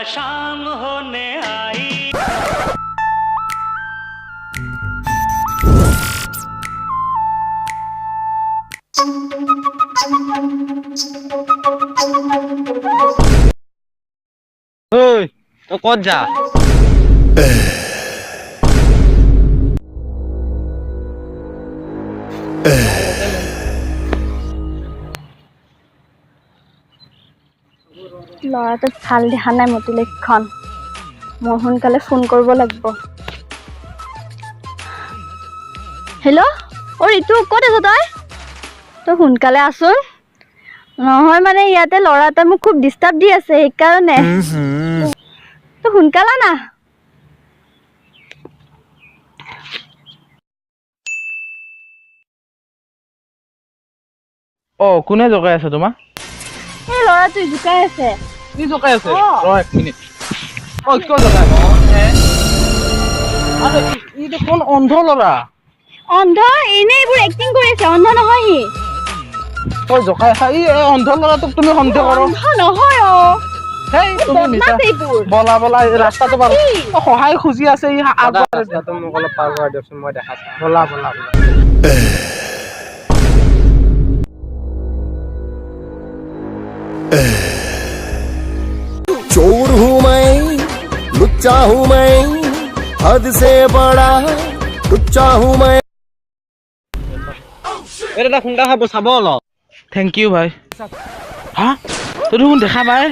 शाम होने आई। ওই তো কত যা ল'ৰাটো ভাল দেখা নাই মতি লক্ষণ মই সোনকালে ফোন কৰিব লাগিব হেল্ল' অ ঋতু ক'ত আছ তই সোনকালে আছোন নহয় মানে ইয়াতে ল'ৰা এটা মোক খুব ডিষ্টাৰ্ব দি আছে সেইকাৰণে তই সোনকালে না ও কোনে জগাই আছে তোমাক এই ল'ৰাটো জুকাই আছে কি জগাই আছে ৰ এক মিনিট ও কিয় জগাই আৰে ই তো কোন অন্ধ লৰা অন্ধ এনে এইবোৰ এক্টিং কৰি আছে অন্ধ নহয় সি তই জগাই আছা ই অন্ধ লৰাটোক তুমি সন্দেহ কৰ অন্ধ নহয় অ হেই তুমি মিছা বলা বলা ৰাস্তাটো পাৰ সহায় খুজি আছে ই আগত ৰাস্তাটো মোক অলপ পাৰ কৰাই দিয়কচোন মই দেখাছো বলা বলা चोर हूँ मैं लुच्चा हूँ मैं हद से बड़ा लुच्चा हूँ मैं এটা খুন্দা খাব চাব অলপ থেংক ইউ ভাই হা তই দেখোন দেখা পাই